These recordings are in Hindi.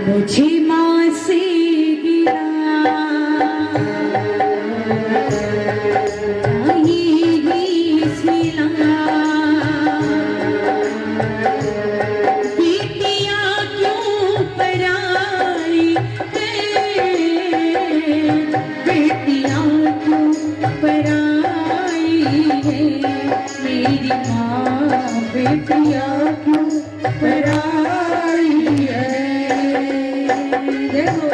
मुझे माँ से गिरा ये सिला बेटियां क्यों पराई है, बेटियां क्यों पराई है, मेरी माँ बेटियां क्यों पराई है। देखो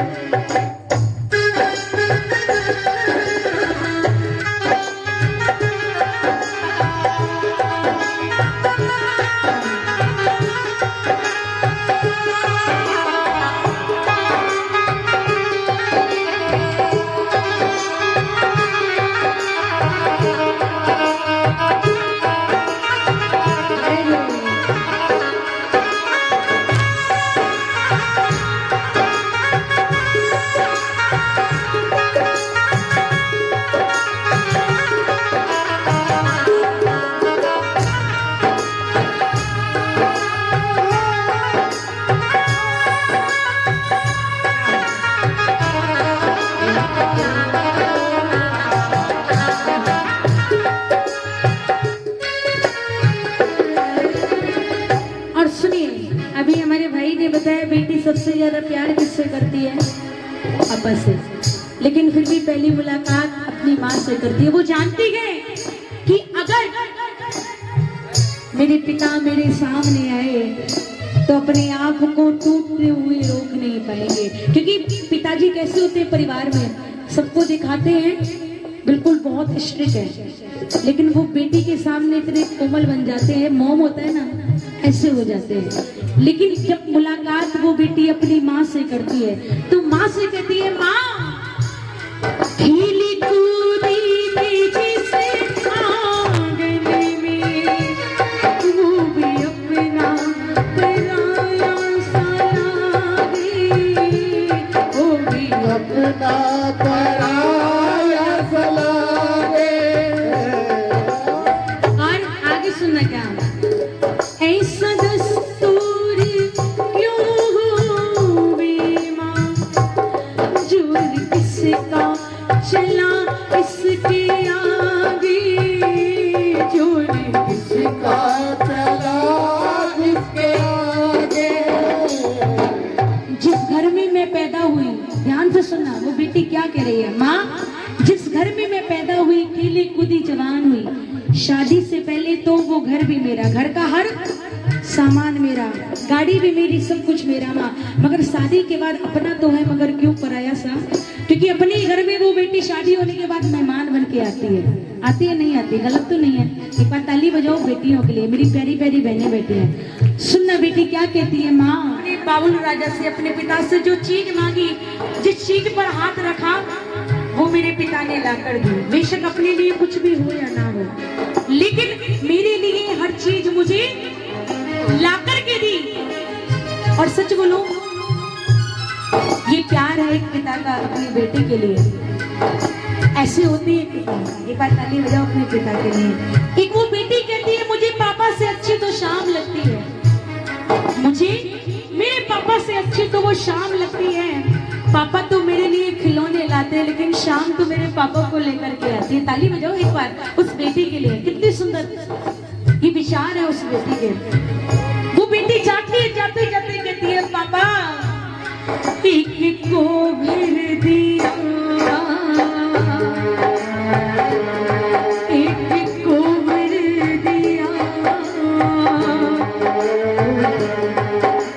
बताया बेटी सबसे ज्यादा प्यार किससे करती है? पापा से। लेकिन फिर भी पहली मुलाकात अपनी माँ से करती है। वो जानती है कि अगर मेरे पिता मेरे सामने आए तो अपने आप को टूटते हुए रोक नहीं पाएंगे, क्योंकि पिताजी कैसे होते हैं परिवार में, सबको दिखाते हैं बिल्कुल बहुत स्ट्रिक्ट है, लेकिन वो बेटी के सामने इतने कोमल बन जाते हैं, मोम होता है ना, ऐसे हो जाते हैं। लेकिन जब मुलाकात वो बेटी अपनी माँ से करती है तो माँ से कहती है, माँ खेली कूदी तेजी से आंगन में, वो भी अपना पराया सा लागे, वो भी अपना पराया सा लागे। और आगे सुनना क्या, ऐसा दस्तूर क्यों हुई माँ, जोर किसका चला इसके आगे, जोर किसका चला इसके आगे। जिस घर में मैं पैदा हुई, ध्यान से सुनना, वो बेटी क्या कह रही है, माँ जिस घर में मैं पैदा हुई, खेली कूदी जवान हुई, शादी से पहले तो वो घर भी मेरा, घर का हर सामान मेरा, गाड़ी भी मेरी, सब कुछ मेरा माँ, मगर शादी के बाद अपना तो है मगर क्यों पराया सा, क्योंकि अपने घर में वो बेटी शादी होने के बाद मेहमान बन के आती है नहीं आती, गलत तो नहीं है। एक बार ताली बजाओ बेटियों के लिए, मेरी प्यारी प्यारी बहनें बैठी हैं। सुनना बेटी क्या कहती है, माँ अपने बाबुल राजा से, अपने पिता से जो चीज मांगी, जिस चीज पर हाथ रखा वो मेरे पिता ने लाकर दी। बेशक अपने लिए कुछ भी हो या ना हो, लेकिन मेरे लिए हर चीज मुझे लाकर के दी। और सच बोलो, ये प्यार है एक पिता का अपने बेटे के लिए, ऐसे होते हैं पिता। एक बार ताली बजाओ अपने पिता के लिए। एक वो बेटी कहती है, मुझे पापा से अच्छी तो शाम लगती है, मुझे मेरे पापा से अच्छी तो वो शाम लगती है। पापा तो मेरे लिए खिलौने लाते हैं, लेकिन शाम तो मेरे पापा को लेकर के आती है। ताली बजाओ एक बार उस बेटी के लिए, कितनी सुंदर ये विचार है उस बेटी के। वो बेटी जाती जाते जाते कहती है, पापा एक को भर दिया, एक को भर दिया,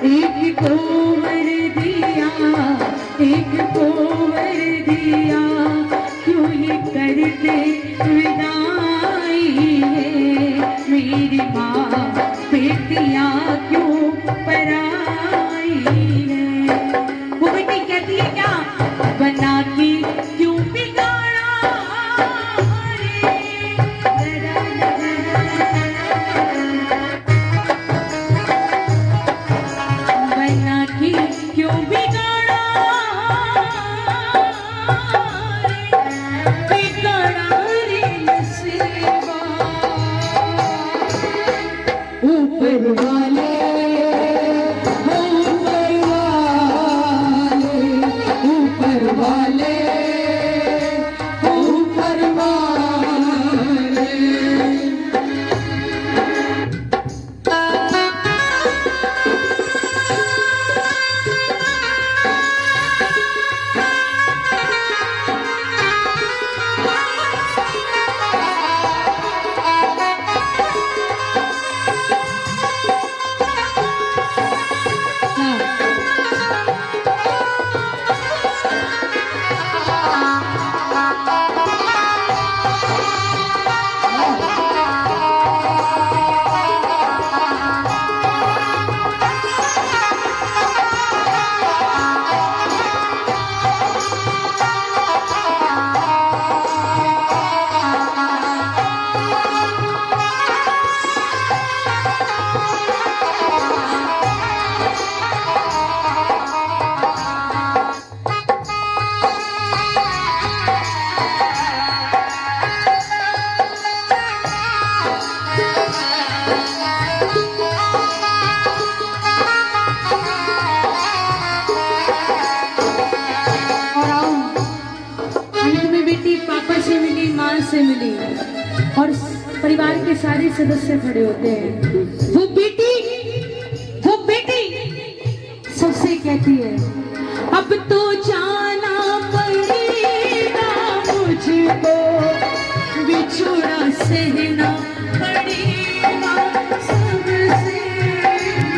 एक को भर दिया, एक को भर दिया, क्यों ये करते विदाई है, मेरी माँ बेटियां क्यों पराई है। वो बेटी कहती है क्या, बना के क्यों बिगाड़ा रे, बना के क्यों बिगाड़ा रे, बिगाड़ा रे नसीबा, ऊपर वाले ऊपर वाले वाले ऊपर वाले। से मिली और परिवार के सारे सदस्य खड़े होते हैं। वो बेटी सबसे कहती है, अब तो जाना पड़ेगा मुझको, बिछोड़ा सहना पड़ेगा सबसे,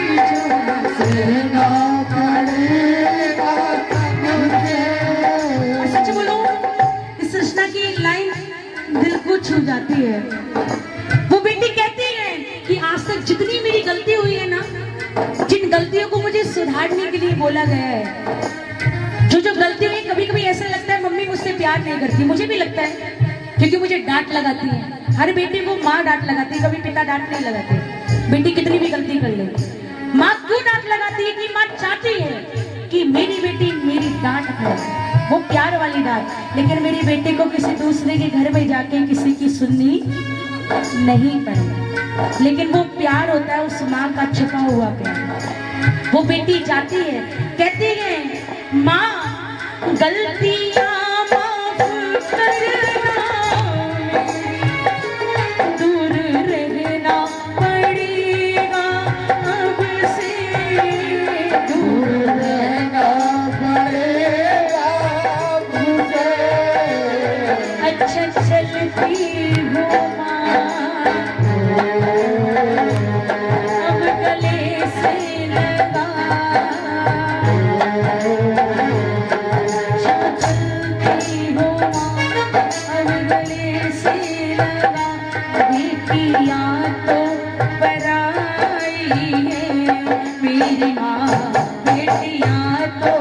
बिछोड़ा सहना पड़ेगा मुझे। सच बोलो, इस रचना की एक लाइन दिल को छू जाती है। वो बेटी कहती है कि आज तक जितनी मेरी गलती हुई है ना, जिन गलतियों को मुझे सुधारने के लिए बोला गया है, जो गलती हुई, कभी कभी ऐसा लगता है मम्मी मुझसे प्यार नहीं करती, मुझे भी लगता है, क्योंकि मुझे डांट लगाती है। हर बेटी को माँ डांट लगाती है, कभी पिता डांट नहीं लगाते। बेटी कितनी भी गलती कर ले, माँ क्यों डांट लगाती है? कि माँ चाहती है कि मेरी बेटी मेरी डांट खाए, वो प्यार वाली डांट। लेकिन मेरी बेटी को किसी दूसरे के घर में जाके किसी की सुननी नहीं पड़े, लेकिन वो प्यार होता है उस माँ का छुपा हुआ प्यार। वो बेटी जाती है, कहती है माँ गलतियां माफ करना, दूर रहना पड़ेगा अब से, दूर रहना पड़ेगा मुझे। अच्छा चलती हो माँ, अब गले से लगा, चलती हो माँ, अब गले से लगा। बेटियाँ तो पराई है मेरी माँ, बेटियाँ तो